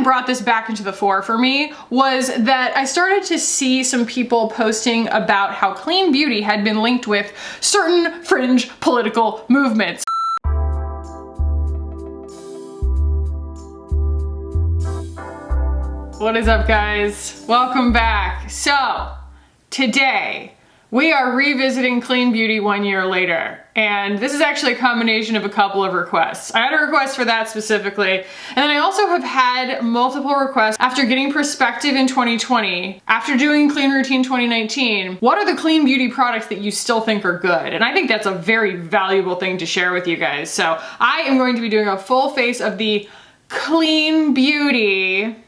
brought this back into the fore for me was that I started to see some people posting about how clean beauty had been linked with certain fringe political movements. What is up, guys? Welcome back. So, today we are revisiting clean beauty 1 year later, and this is actually a combination of a couple of requests. I had a request for that specifically, and then I also have had multiple requests after getting perspective in 2020, after doing Clean Routine 2019, what are the clean beauty products that you still think are good? And I think that's a very valuable thing to share with you guys. So I am going to be doing a full face of the clean beauty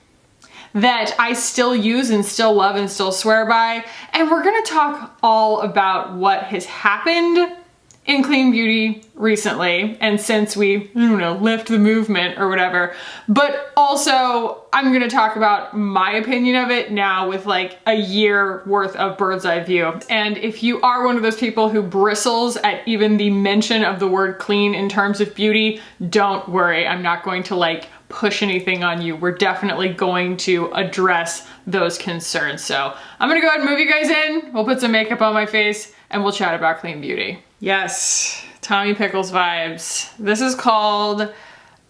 that I still use and still love and still swear by. And we're gonna talk all about what has happened in clean beauty recently and since we, I don't know, left the movement or whatever. But also I'm gonna talk about my opinion of it now with like a year worth of bird's eye view. And if you are one of those people who bristles at even the mention of the word clean in terms of beauty, don't worry, I'm not going to like push anything on you. We're definitely going to address those concerns. So I'm gonna go ahead and move you guys in. We'll put some makeup on my face and we'll chat about clean beauty. Yes, Tommy Pickles vibes. This is called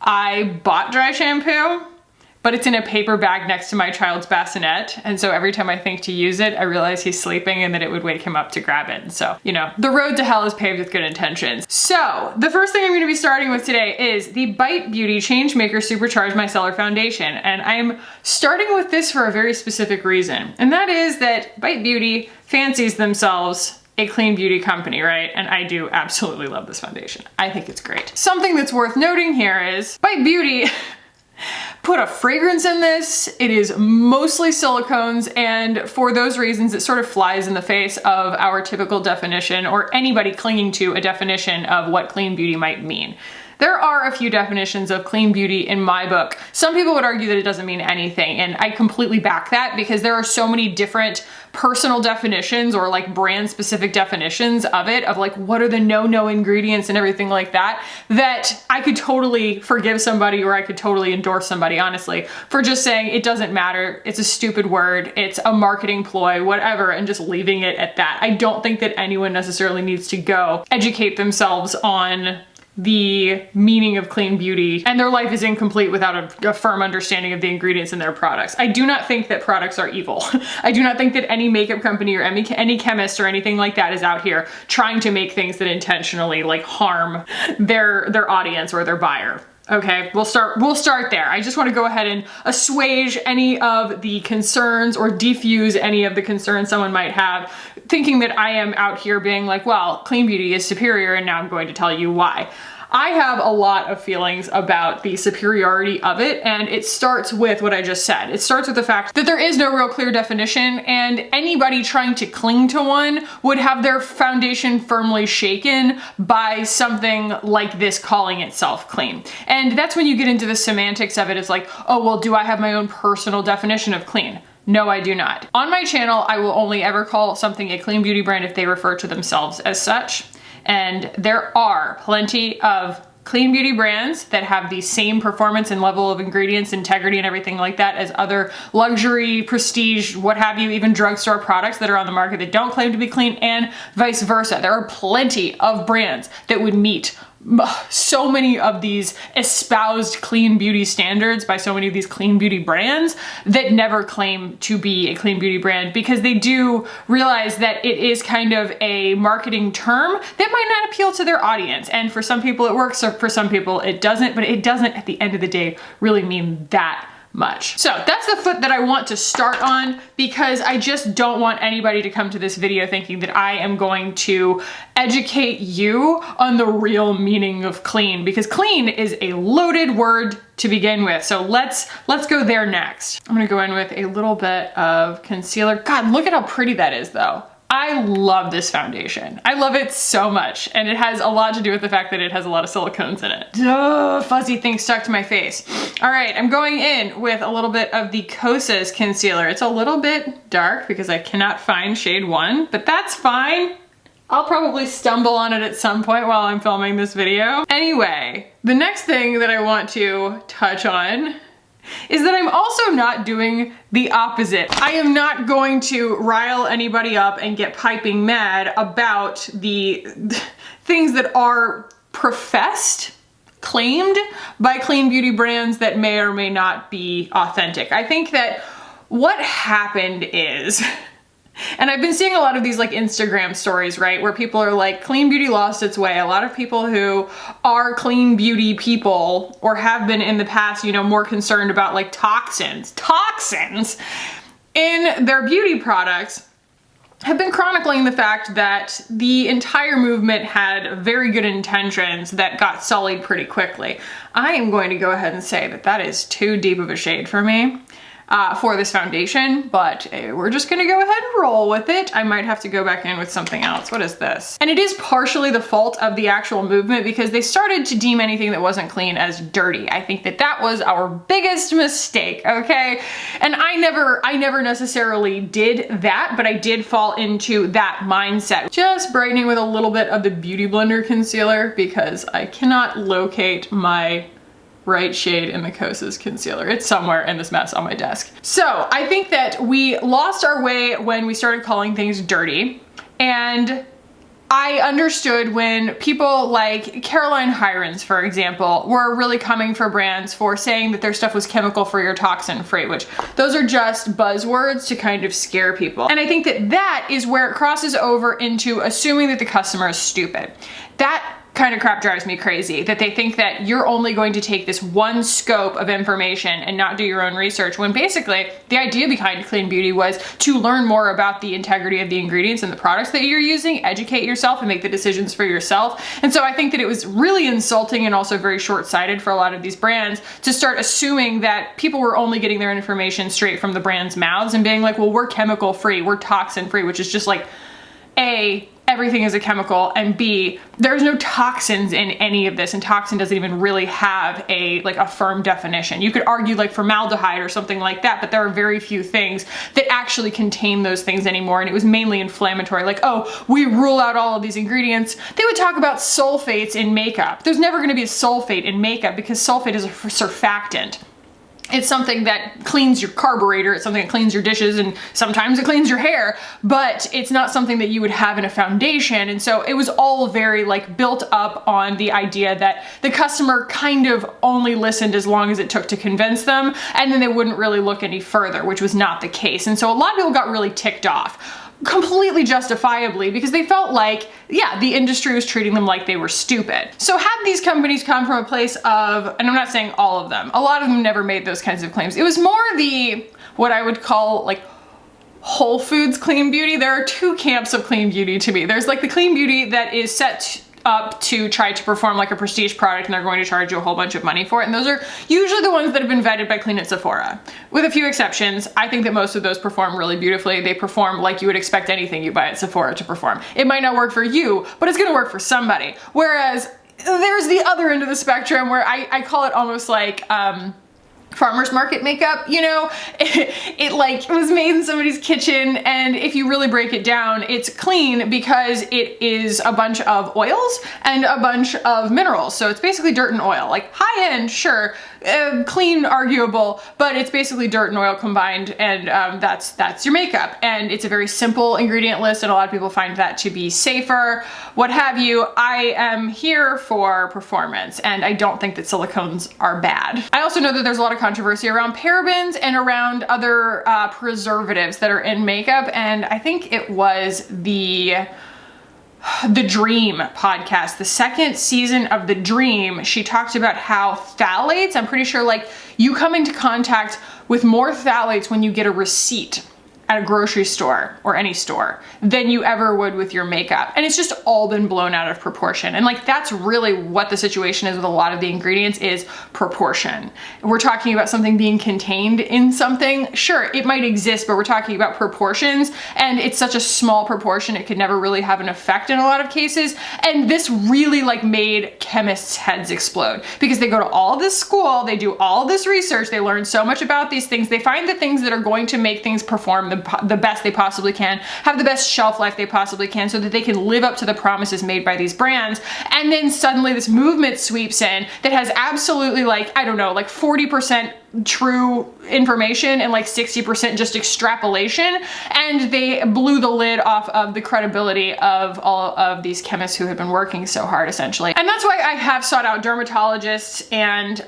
I Bought Dry Shampoo, but it's in a paper bag next to my child's bassinet. And so every time I think to use it, I realize he's sleeping and that it would wake him up to grab it. And so, you know, the road to hell is paved with good intentions. So the first thing I'm gonna be starting with today is the Bite Beauty Change Maker Supercharge Micellar Foundation. And I'm starting with this for a very specific reason. And that is that Bite Beauty fancies themselves a clean beauty company, right? And I do absolutely love this foundation. I think it's great. Something that's worth noting here is Bite Beauty put a fragrance in this. It is mostly silicones, and for those reasons, it sort of flies in the face of our typical definition or anybody clinging to a definition of what clean beauty might mean. There are a few definitions of clean beauty in my book. Some people would argue that it doesn't mean anything, and I completely back that because there are so many different personal definitions or like brand specific definitions of it, of like what are the no ingredients and everything like that, that I could totally forgive somebody or I could totally endorse somebody, honestly, for just saying it doesn't matter, it's a stupid word, it's a marketing ploy, whatever, and just leaving it at that. I don't think that anyone necessarily needs to go educate themselves on the meaning of clean beauty, and their life is incomplete without a firm understanding of the ingredients in their products. I do not think that products are evil. I do not think that any makeup company or any chemist or anything like that is out here trying to make things that intentionally like harm their audience or their buyer. Okay, we'll start there. I just want to go ahead and assuage any of the concerns or defuse any of the concerns someone might have, thinking that I am out here being like, well, clean beauty is superior and now I'm going to tell you why. I have a lot of feelings about the superiority of it, and it starts with what I just said. It starts with the fact that there is no real clear definition, and anybody trying to cling to one would have their foundation firmly shaken by something like this calling itself clean. And that's when you get into the semantics of it. It's like, oh, well, do I have my own personal definition of clean? No, I do not. On my channel, I will only ever call something a clean beauty brand if they refer to themselves as such. And there are plenty of clean beauty brands that have the same performance and level of ingredients, integrity, and everything like that as other luxury, prestige, what have you, even drugstore products that are on the market that don't claim to be clean, and vice versa. There are plenty of brands that would meet so many of these espoused clean beauty standards by so many of these clean beauty brands that never claim to be a clean beauty brand, because they do realize that it is kind of a marketing term that might not appeal to their audience. And for some people it works, or for some people it doesn't, but it doesn't at the end of the day really mean that much. So that's the foot that I want to start on, because I just don't want anybody to come to this video thinking that I am going to educate you on the real meaning of clean, because clean is a loaded word to begin with. So let's go there next. I'm gonna go in with a little bit of concealer. God, look at how pretty that is though. I love this foundation. I love it so much, and it has a lot to do with the fact that it has a lot of silicones in it. Ugh, fuzzy thing stuck to my face. All right, I'm going in with a little bit of the Kosas concealer. It's a little bit dark because I cannot find shade 1, but that's fine. I'll probably stumble on it at some point while I'm filming this video. Anyway, the next thing that I want to touch on is that I'm also not doing the opposite. I am not going to rile anybody up and get piping mad about the things that are professed, claimed by clean beauty brands that may or may not be authentic. I think that what happened is, and I've been seeing a lot of these like Instagram stories, right? Where people are like, clean beauty lost its way. A lot of people who are clean beauty people or have been in the past, you know, more concerned about like toxins in their beauty products have been chronicling the fact that the entire movement had very good intentions that got sullied pretty quickly. I am going to go ahead and say that that is too deep of a shade for me. For this foundation, but we're just gonna go ahead and roll with it. I might have to go back in with something else. What is this? And it is partially the fault of the actual movement because they started to deem anything that wasn't clean as dirty. I think that that was our biggest mistake, okay? And I never necessarily did that, but I did fall into that mindset. Just brightening with a little bit of the Beauty Blender concealer because I cannot locate my right shade in the Kosas concealer. It's somewhere in this mess on my desk. So I think that we lost our way when we started calling things dirty. And I understood when people like Caroline Hirons, for example, were really coming for brands for saying that their stuff was chemical free or toxin free, which those are just buzzwords to kind of scare people. And I think that that is where it crosses over into assuming that the customer is stupid. That kind of crap drives me crazy, that they think that you're only going to take this one scope of information and not do your own research, when basically the idea behind clean beauty was to learn more about the integrity of the ingredients and the products that you're using, educate yourself and make the decisions for yourself. And so I think that it was really insulting and also very short-sighted for a lot of these brands to start assuming that people were only getting their information straight from the brand's mouths and being like, well, we're chemical free, we're toxin free, which is just like, A, everything is a chemical, and B, there's no toxins in any of this, and toxin doesn't even really have a firm definition. You could argue like formaldehyde or something like that, but there are very few things that actually contain those things anymore, and it was mainly inflammatory. Like, oh, we rule out all of these ingredients. They would talk about sulfates in makeup. There's never gonna be a sulfate in makeup because sulfate is a surfactant. It's something that cleans your carburetor, it's something that cleans your dishes, and sometimes it cleans your hair, but it's not something that you would have in a foundation. And so it was all very like built up on the idea that the customer kind of only listened as long as it took to convince them, and then they wouldn't really look any further, which was not the case. And so a lot of people got really ticked off, completely justifiably, because they felt like, yeah, the industry was treating them like they were stupid. So had these companies come from a place of, and I'm not saying all of them, a lot of them never made those kinds of claims. It was more what I would call like Whole Foods clean beauty. There are two camps of clean beauty to me. There's like the clean beauty that is set up to try to perform like a prestige product and they're going to charge you a whole bunch of money for it. And those are usually the ones that have been vetted by Clean at Sephora. With a few exceptions, I think that most of those perform really beautifully. They perform like you would expect anything you buy at Sephora to perform. It might not work for you, but it's gonna work for somebody. Whereas there's the other end of the spectrum where I call it almost like, farmer's market makeup, you know? It was made in somebody's kitchen, and if you really break it down, it's clean because it is a bunch of oils and a bunch of minerals. So it's basically dirt and oil. Like high end, sure, clean, arguable, but it's basically dirt and oil combined, and that's your makeup. And it's a very simple ingredient list, and a lot of people find that to be safer, what have you. I am here for performance, and I don't think that silicones are bad. I also know that there's a lot of controversy around parabens and around other preservatives that are in makeup, and I think it was the Dream podcast, the second season of The Dream, she talked about how phthalates, I'm pretty sure like you come into contact with more phthalates when you get a receipt at a grocery store or any store than you ever would with your makeup. And it's just all been blown out of proportion. And like, that's really what the situation is with a lot of the ingredients, is proportion. We're talking about something being contained in something. Sure, it might exist, but we're talking about proportions, and it's such a small proportion, it could never really have an effect in a lot of cases. And this really like made chemists' heads explode, because they go to all this school, they do all this research, they learn so much about these things, they find the things that are going to make things perform the best they possibly can, have the best shelf life they possibly can, so that they can live up to the promises made by these brands. And then suddenly this movement sweeps in that has absolutely like, I don't know, like 40% true information and like 60% just extrapolation, and they blew the lid off of the credibility of all of these chemists who have been working so hard, essentially. And that's why I have sought out dermatologists and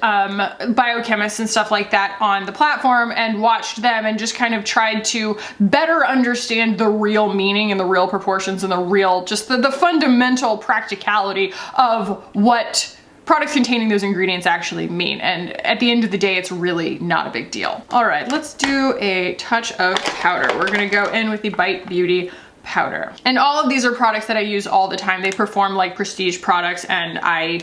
biochemists and stuff like that on the platform and watched them and just kind of tried to better understand the real meaning and the real proportions and the real, just the fundamental practicality of what products containing those ingredients actually mean. And at the end of the day, it's really not a big deal. All right, let's do a touch of powder. We're gonna go in with the Bite Beauty powder. And all of these are products that I use all the time. They perform like prestige products, and I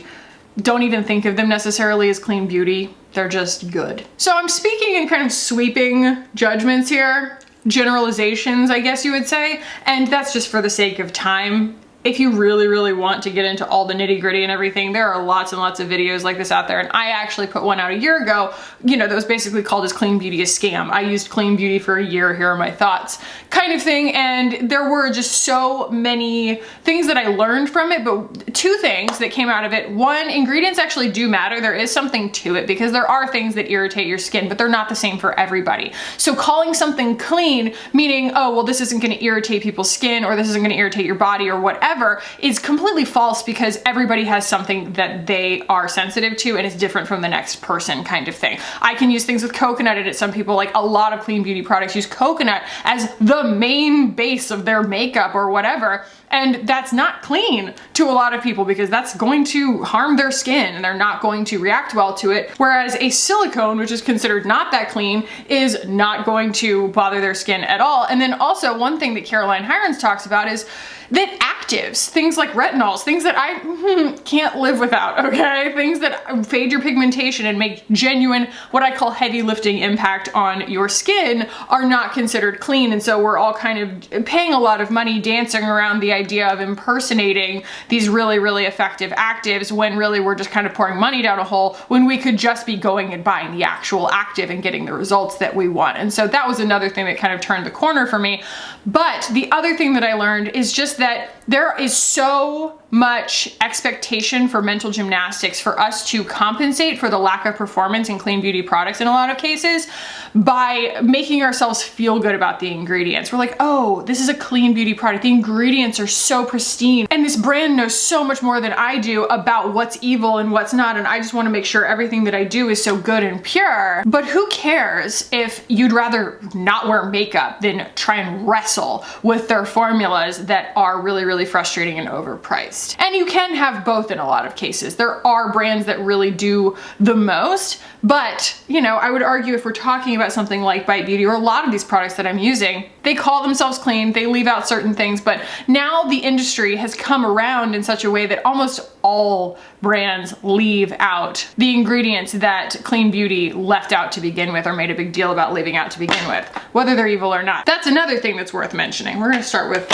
don't even think of them necessarily as clean beauty. They're just good. So I'm speaking in kind of sweeping judgments here, generalizations, I guess you would say, and that's just for the sake of time. If you really, really want to get into all the nitty gritty and everything, there are lots and lots of videos like this out there. And I actually put one out a year ago, you know, that was basically called as Clean Beauty a Scam. I used clean beauty for a year, here are my thoughts kind of thing. And there were just so many things that I learned from it, but two things that came out of it. One, ingredients actually do matter. There is something to it because there are things that irritate your skin, but they're not the same for everybody. So calling something clean, meaning, oh, well, this isn't gonna irritate people's skin or this isn't gonna irritate your body or whatever, is completely false because everybody has something that they are sensitive to and it's different from the next person kind of thing. I can use things with coconut in it. Some people, like a lot of clean beauty products, use coconut as the main base of their makeup or whatever. And that's not clean to a lot of people because that's going to harm their skin and they're not going to react well to it. Whereas a silicone, which is considered not that clean, is not going to bother their skin at all. And then also one thing that Caroline Hirons talks about is that actives, things like retinols, things that I can't live without, okay? Things that fade your pigmentation and make genuine, what I call heavy lifting impact on your skin, are not considered clean. And so we're all kind of paying a lot of money dancing around the idea of impersonating these really, really effective actives when really we're just kind of pouring money down a hole when we could just be going and buying the actual active and getting the results that we want. And so that was another thing that kind of turned the corner for me. But the other thing that I learned is just that there is so much expectation for mental gymnastics for us to compensate for the lack of performance in clean beauty products in a lot of cases by making ourselves feel good about the ingredients. We're like, oh, this is a clean beauty product. The ingredients are so pristine and this brand knows so much more than I do about what's evil and what's not, and I just want to make sure everything that I do is so good and pure. But who cares if you'd rather not wear makeup than try and wrestle with their formulas that are really, really frustrating and overpriced? And you can have both in a lot of cases. There are brands that really do the most, but you know, I would argue if we're talking about something like Bite Beauty or a lot of these products that I'm using, they call themselves clean, they leave out certain things, but now the industry has come around in such a way that almost all brands leave out the ingredients that clean beauty left out to begin with or made a big deal about leaving out to begin with, whether they're evil or not. That's another thing that's worth mentioning. We're gonna start with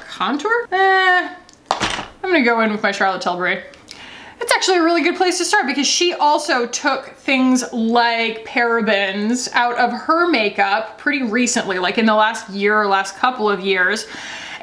contour. I'm gonna go in with my Charlotte Tilbury. It's actually a really good place to start because she also took things like parabens out of her makeup pretty recently, like in the last year or last couple of years.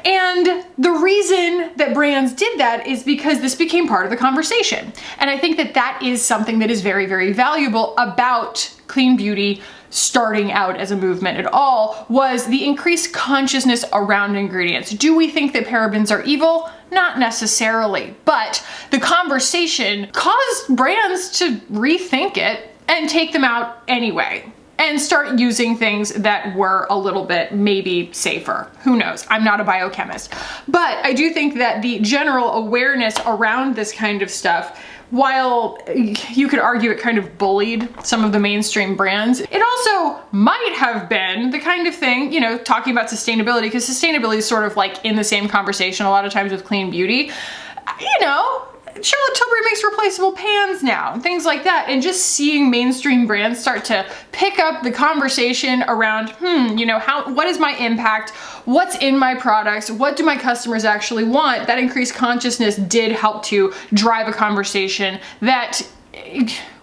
And the reason that brands did that is because this became part of the conversation. And I think that that is something that is very, very valuable about clean beauty starting out as a movement at all, was the increased consciousness around ingredients. Do we think that parabens are evil? Not necessarily, but the conversation caused brands to rethink it and take them out anyway and start using things that were a little bit maybe safer. Who knows? I'm not a biochemist. But I do think that the general awareness around this kind of stuff, while you could argue it kind of bullied some of the mainstream brands, it also might have been the kind of thing, you know, talking about sustainability, because sustainability is sort of like in the same conversation a lot of times with clean beauty. You know, Charlotte Tilbury makes replaceable pans now and things like that, and just seeing mainstream brands start to pick up the conversation around, you know, what is my impact? What's in my products? What do my customers actually want? That increased consciousness did help to drive a conversation that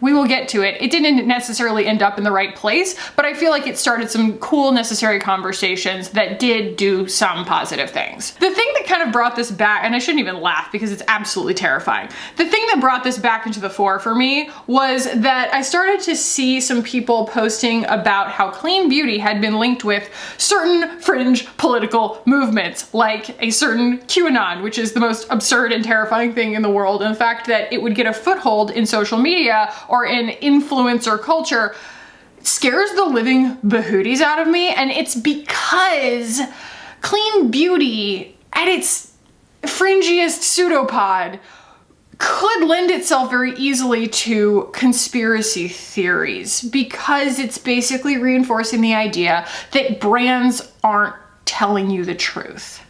We will get to it. It didn't necessarily end up in the right place, but I feel like it started some cool, necessary conversations that did do some positive things. The thing that kind of brought this back, and I shouldn't even laugh because it's absolutely terrifying. The thing that brought this back into the fore for me was that I started to see some people posting about how clean beauty had been linked with certain fringe political movements, like a certain QAnon, which is the most absurd and terrifying thing in the world. And the fact that it would get a foothold in social media or in influencer culture scares the living behooties out of me. And it's because clean beauty at its fringiest pseudopod could lend itself very easily to conspiracy theories, because it's basically reinforcing the idea that brands aren't telling you the truth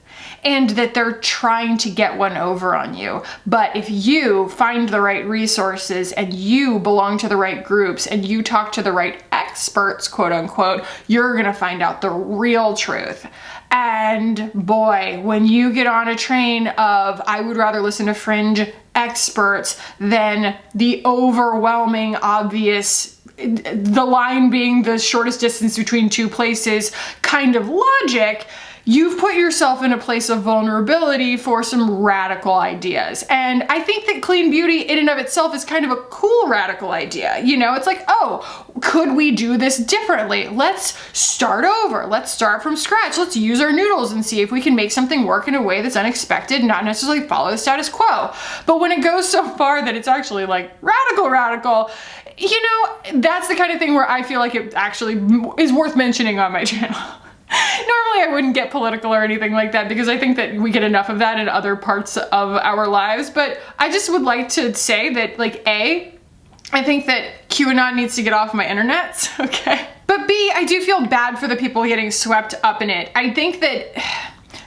and that they're trying to get one over on you. But if you find the right resources and you belong to the right groups and you talk to the right experts, quote unquote, you're gonna find out the real truth. And boy, when you get on a train of, I would rather listen to fringe experts than the overwhelming, obvious, the line being the shortest distance between two places kind of logic, you've put yourself in a place of vulnerability for some radical ideas. And I think that clean beauty in and of itself is kind of a cool radical idea. You know, it's like, oh, could we do this differently? Let's start over. Let's start from scratch. Let's use our noodles and see if we can make something work in a way that's unexpected, not necessarily follow the status quo. But when it goes so far that it's actually like radical, you know, that's the kind of thing where I feel like it actually is worth mentioning on my channel. Normally I wouldn't get political or anything like that because I think that we get enough of that in other parts of our lives, but I just would like to say that, like, A, I think that QAnon needs to get off my internet, okay? But B, I do feel bad for the people getting swept up in it. I think that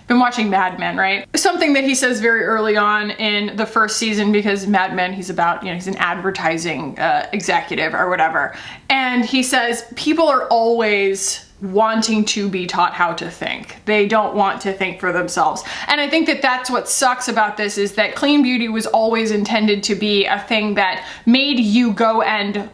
been watching Mad Men, right? Something that he says very early on in the first season, because Mad Men, he's about, you know, he's an advertising executive or whatever. And he says, people are always wanting to be taught how to think. They don't want to think for themselves. And I think that that's what sucks about this, is that clean beauty was always intended to be a thing that made you go and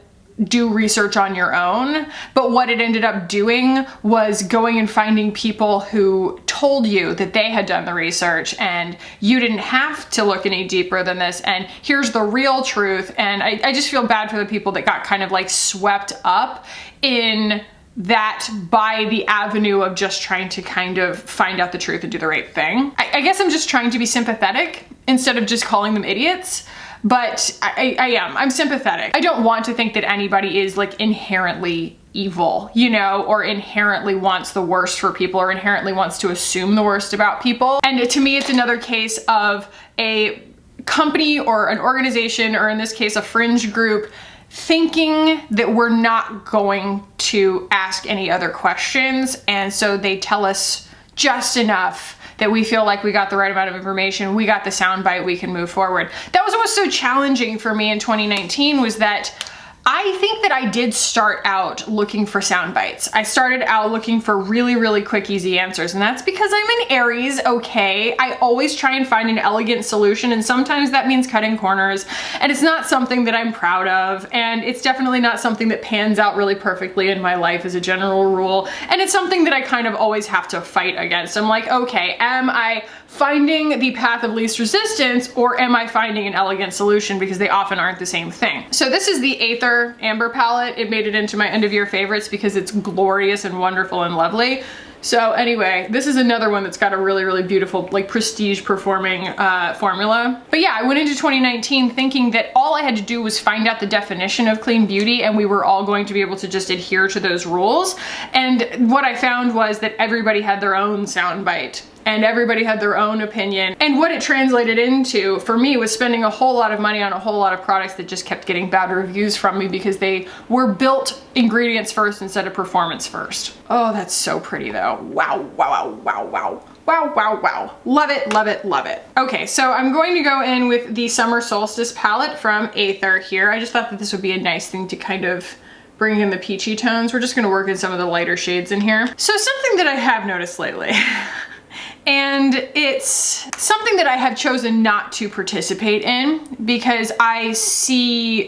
do research on your own. But what it ended up doing was going and finding people who told you that they had done the research and you didn't have to look any deeper than this. And here's the real truth. And I just feel bad for the people that got kind of like swept up in that by the avenue of just trying to kind of find out the truth and do the right thing. I guess I'm just trying to be sympathetic instead of just calling them idiots. But I'm sympathetic. I don't want to think that anybody is like inherently evil, you know, or inherently wants the worst for people, or inherently wants to assume the worst about people. And to me, it's another case of a company or an organization, or in this case, a fringe group, thinking that we're not going to ask any other questions. And so they tell us just enough that we feel like we got the right amount of information, we got the soundbite, we can move forward. That was what was so challenging for me in 2019, was that I think that I did start out looking for sound bites. I started out looking for really, really quick, easy answers. And that's because I'm an Aries, okay? I always try and find an elegant solution, and sometimes that means cutting corners. And it's not something that I'm proud of. And it's definitely not something that pans out really perfectly in my life as a general rule. And it's something that I kind of always have to fight against. I'm like, okay, am I finding the path of least resistance, or am I finding an elegant solution? Because they often aren't the same thing. So this is the Aether Amber palette. It made it into my end of year favorites because it's glorious and wonderful and lovely. So anyway, this is another one that's got a really, really beautiful, like, prestige performing formula. But yeah, I went into 2019 thinking that all I had to do was find out the definition of clean beauty, and we were all going to be able to just adhere to those rules. And what I found was that everybody had their own soundbite, and everybody had their own opinion. And what it translated into for me was spending a whole lot of money on a whole lot of products that just kept getting bad reviews from me because they were built ingredients first instead of performance first. Oh, that's so pretty though. Wow, wow, wow, wow, wow. Wow, wow, wow. Love it, love it, love it. Okay, so I'm going to go in with the Summer Solstice palette from Aether here. I just thought that this would be a nice thing to kind of bring in the peachy tones. We're just gonna work in some of the lighter shades in here. So something that I have noticed lately And it's something that I have chosen not to participate in because I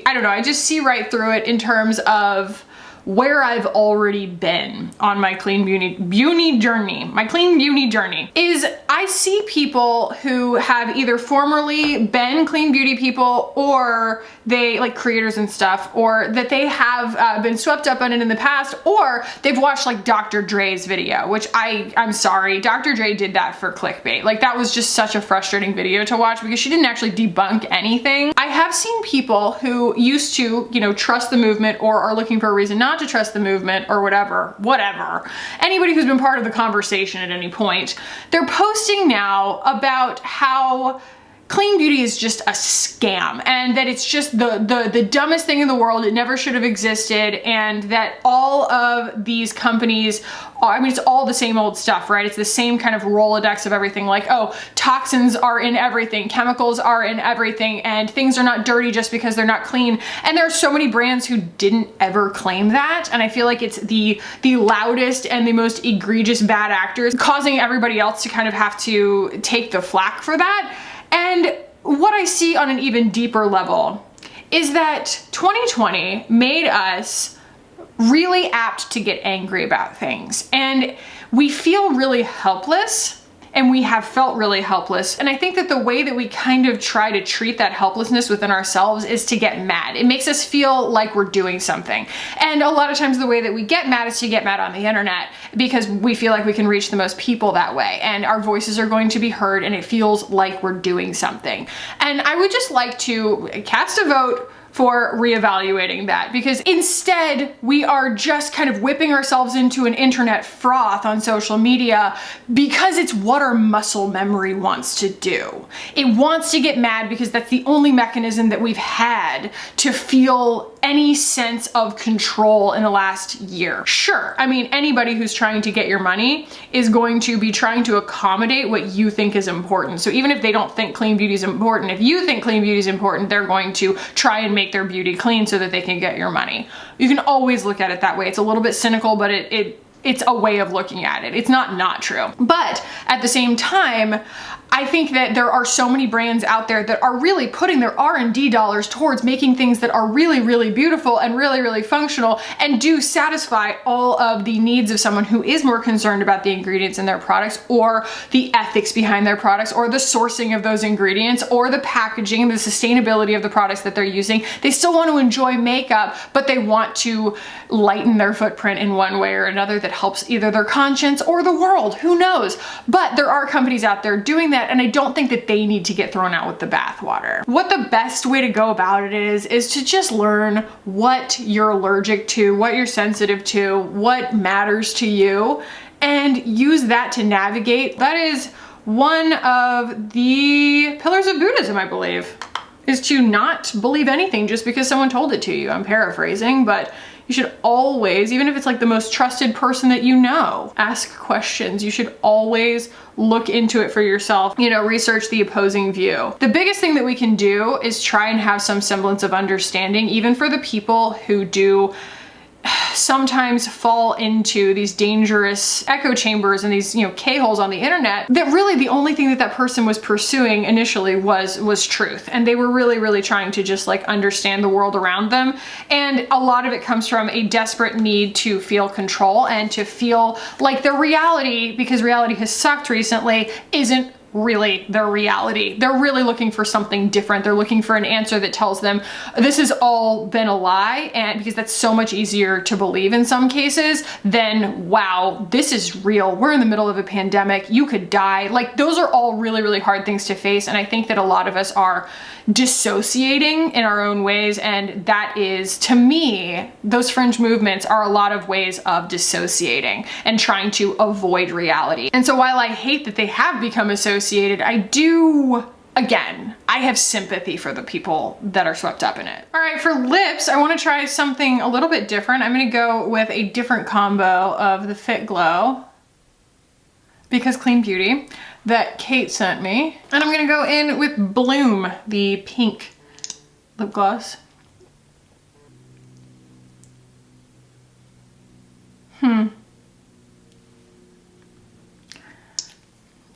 don't know, I just see right through it in terms of where I've already been on my clean beauty journey. My clean beauty journey is I see people who have either formerly been clean beauty people, or they like creators and stuff, or that they have been swept up on it in the past, or they've watched like Dr. Dre's video, which I'm sorry, Dr. Dre did that for clickbait. Like that was just such a frustrating video to watch because she didn't actually debunk anything. I have seen people who used to, you know, trust the movement or are looking for a reason not to trust the movement or whatever. Anybody who's been part of the conversation at any point, they're posting now about how clean beauty is just a scam and that it's just the dumbest thing in the world. It never should have existed, and that all of these companies I mean, it's all the same old stuff, right? It's the same kind of Rolodex of everything, like, oh, toxins are in everything, chemicals are in everything, and things are not dirty just because they're not clean. And there are so many brands who didn't ever claim that, and I feel like it's the loudest and the most egregious bad actors causing everybody else to kind of have to take the flack for that. And what I see on an even deeper level is that 2020 made us really apt to get angry about things, and we feel really helpless, and we have felt really helpless. And I think that the way that we kind of try to treat that helplessness within ourselves is to get mad. It makes us feel like we're doing something. And a lot of times the way that we get mad is to get mad on the internet, because we feel like we can reach the most people that way, and our voices are going to be heard, and it feels like we're doing something. And I would just like to cast a vote for reevaluating that, because instead we are just kind of whipping ourselves into an internet froth on social media because it's what our muscle memory wants to do. It wants to get mad because that's the only mechanism that we've had to feel any sense of control in the last year. Sure, I mean, anybody who's trying to get your money is going to be trying to accommodate what you think is important. So even if they don't think clean beauty is important, if you think clean beauty is important, they're going to try and make their beauty clean so that they can get your money. You can always look at it that way. It's a little bit cynical, but it's a way of looking at it. It's not true. But at the same time, I think that there are so many brands out there that are really putting their R&D dollars towards making things that are really, really beautiful and really, really functional and do satisfy all of the needs of someone who is more concerned about the ingredients in their products, or the ethics behind their products, or the sourcing of those ingredients, or the packaging and the sustainability of the products that they're using. They still want to enjoy makeup, but they want to lighten their footprint in one way or another that helps either their conscience or the world. Who knows? But there are companies out there doing that, and I don't think that they need to get thrown out with the bathwater. What the best way to go about it is to just learn what you're allergic to, what you're sensitive to, what matters to you, and use that to navigate. That is one of the pillars of Buddhism, I believe, is to not believe anything just because someone told it to you. I'm paraphrasing, but you should always, even if it's like the most trusted person that you know, ask questions. You should always look into it for yourself, you know, research the opposing view. The biggest thing that we can do is try and have some semblance of understanding, even for the people who do sometimes fall into these dangerous echo chambers and these, you know, K-holes on the internet, that really the only thing that that person was pursuing initially was truth. And they were really, really trying to just like understand the world around them. And a lot of it comes from a desperate need to feel control and to feel like their reality, because reality has sucked recently, isn't really their reality. They're really looking for something different. They're looking for an answer that tells them this has all been a lie, and because that's so much easier to believe in some cases than, wow, this is real. We're in the middle of a pandemic. You could die. Like, those are all really, really hard things to face, and I think that a lot of us are dissociating in our own ways, and that is, to me, those fringe movements are a lot of ways of dissociating and trying to avoid reality. And so while I hate that they have become associated, I do, again, I have sympathy for the people that are swept up in it. All right, for lips, I want to try something a little bit different. I'm going to go with a different combo of the Fit Glow Because Clean Beauty that Kate sent me. And I'm gonna go in with Bloom, the pink lip gloss.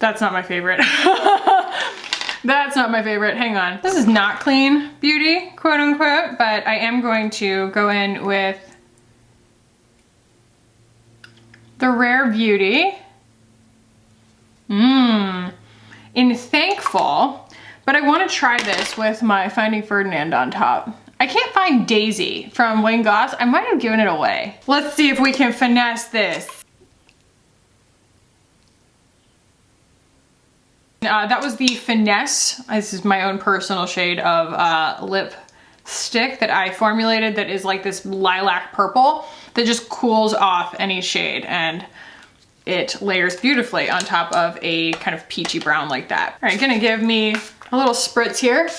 That's not my favorite. That's not my favorite. Hang on. This is not clean beauty, quote unquote, but I am going to go in with the Rare Beauty. In Thankful, but I want to try this with my Finding Ferdinand on top. I can't find Daisy from Wayne Goss. I might have given it away. Let's see if we can finesse this. That was the Finesse. This is my own personal shade of lipstick that I formulated that is like this lilac purple that just cools off any shade, and it layers beautifully on top of a kind of peachy brown like that. All right, gonna give me a little spritz here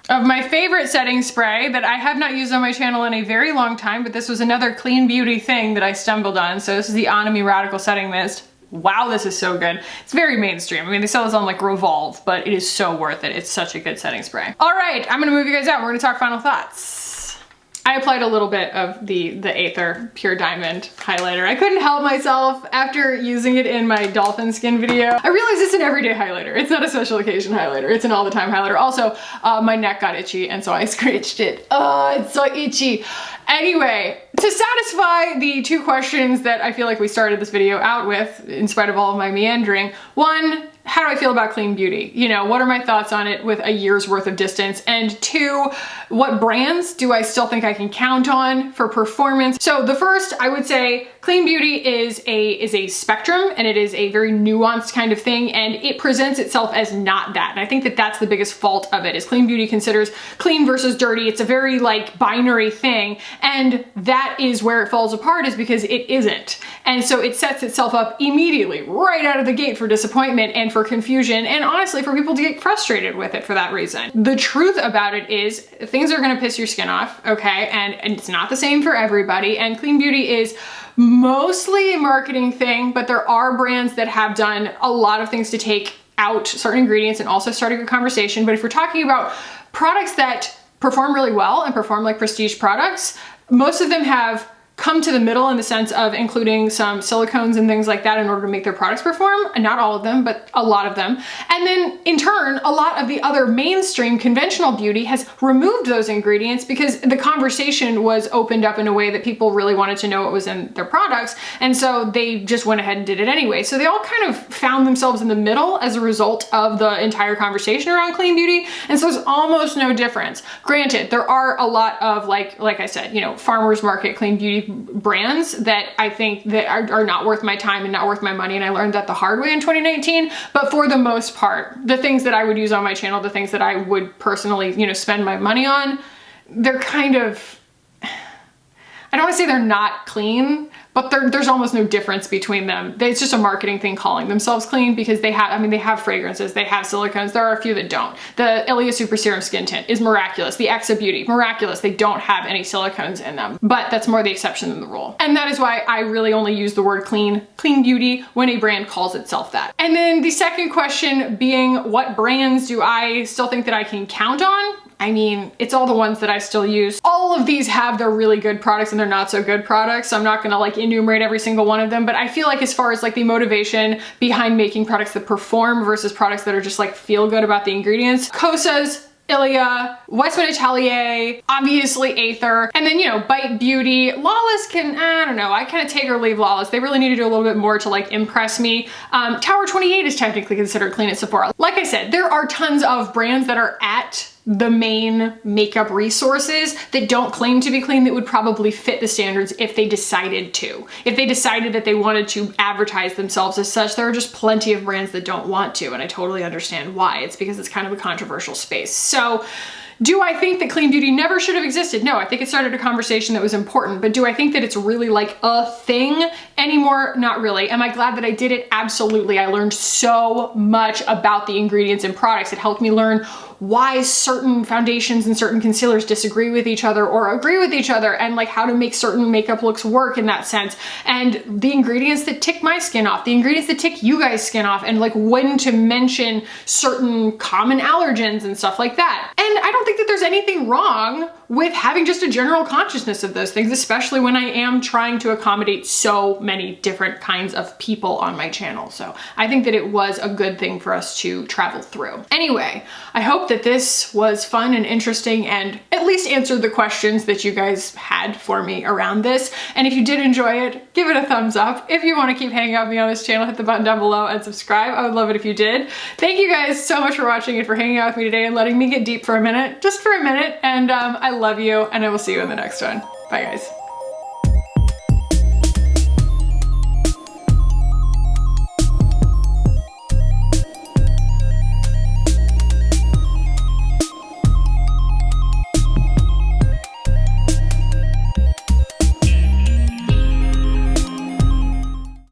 of my favorite setting spray that I have not used on my channel in a very long time, but this was another clean beauty thing that I stumbled on. So this is the Onami Radical Setting Mist. Wow, this is so good. It's very mainstream. I mean, they sell this on like Revolve, but it is so worth it. It's such a good setting spray. All right, I'm gonna move you guys out. We're gonna talk final thoughts. I applied a little bit of the Aether Pure Diamond highlighter. I couldn't help myself after using it in my dolphin skin video. I realized it's an everyday highlighter. It's not a special occasion highlighter. It's an all the time highlighter. Also, my neck got itchy and so I scratched it. Oh, it's so itchy. Anyway, to satisfy the two questions that I feel like we started this video out with, in spite of all of my meandering, one, how do I feel about clean beauty? You know, what are my thoughts on it with a year's worth of distance? And two, what brands do I still think I can count on for performance? So the first, I would say clean beauty is a spectrum, and it is a very nuanced kind of thing, and it presents itself as not that. And I think that that's the biggest fault of it, is clean beauty considers clean versus dirty. It's a very like binary thing, and that is where it falls apart, is because it isn't. And so it sets itself up immediately right out of the gate for disappointment and for confusion, and honestly for people to get frustrated with it for that reason. The truth about it is things are gonna piss your skin off, okay? And it's not the same for everybody, and clean beauty is mostly a marketing thing, but there are brands that have done a lot of things to take out certain ingredients and also start a good conversation. But if we're talking about products that perform really well and perform like prestige products, most of them have come to the middle in the sense of including some silicones and things like that in order to make their products perform. Not all of them, but a lot of them. And then in turn, a lot of the other mainstream conventional beauty has removed those ingredients because the conversation was opened up in a way that people really wanted to know what was in their products. And so they just went ahead and did it anyway. So they all kind of found themselves in the middle as a result of the entire conversation around clean beauty. And so there's almost no difference. Granted, there are a lot of like I said, you know, farmers market clean beauty brands that I think that are not worth my time and not worth my money, and I learned that the hard way in 2019. But for the most part, the things that I would use on my channel, the things that I would personally, you know, spend my money on, they're kind of, I don't want to say they're not clean, but there's almost no difference between them. It's just a marketing thing calling themselves clean because they have, I mean, they have fragrances, they have silicones. There are a few that don't. The Ilia Super Serum Skin Tint is miraculous. The Exa Beauty, miraculous. They don't have any silicones in them, but that's more the exception than the rule. And that is why I really only use the word clean beauty when a brand calls itself that. And then the second question being, what brands do I still think that I can count on? I mean, it's all the ones that I still use. All of these have their really good products and their not so good products. So I'm not gonna like enumerate every single one of them, but I feel like as far as like the motivation behind making products that perform versus products that are just like feel good about the ingredients, Kosas, Ilia, Westman Atelier, obviously Aether, and then, you know, Bite Beauty. Lawless can, I don't know, I kind of take or leave Lawless. They really need to do a little bit more to like impress me. Tower 28 is technically considered clean at Sephora. Like I said, there are tons of brands that are at the main makeup resources that don't claim to be clean that would probably fit the standards if they decided to. If they decided that they wanted to advertise themselves as such, there are just plenty of brands that don't want to, and I totally understand why. It's because it's kind of a controversial space. So, do I think that clean beauty never should have existed? No, I think it started a conversation that was important, but do I think that it's really like a thing anymore? Not really. Am I glad that I did it? Absolutely. I learned so much about the ingredients and products. It helped me learn why certain foundations and certain concealers disagree with each other or agree with each other, and like how to make certain makeup looks work in that sense, and the ingredients that tick my skin off, the ingredients that tick you guys' skin off, and like when to mention certain common allergens and stuff like that. And I don't think that there's anything wrong with having just a general consciousness of those things, especially when I am trying to accommodate so many different kinds of people on my channel. So I think that it was a good thing for us to travel through. Anyway, I hope that this was fun and interesting and at least answered the questions that you guys had for me around this. And if you did enjoy it, give it a thumbs up. If you want to keep hanging out with me on this channel, hit the button down below and subscribe. I would love it if you did. Thank you guys so much for watching and for hanging out with me today and letting me get deep for a minute, just for a minute. And I love you, and I will see you in the next one. Bye guys.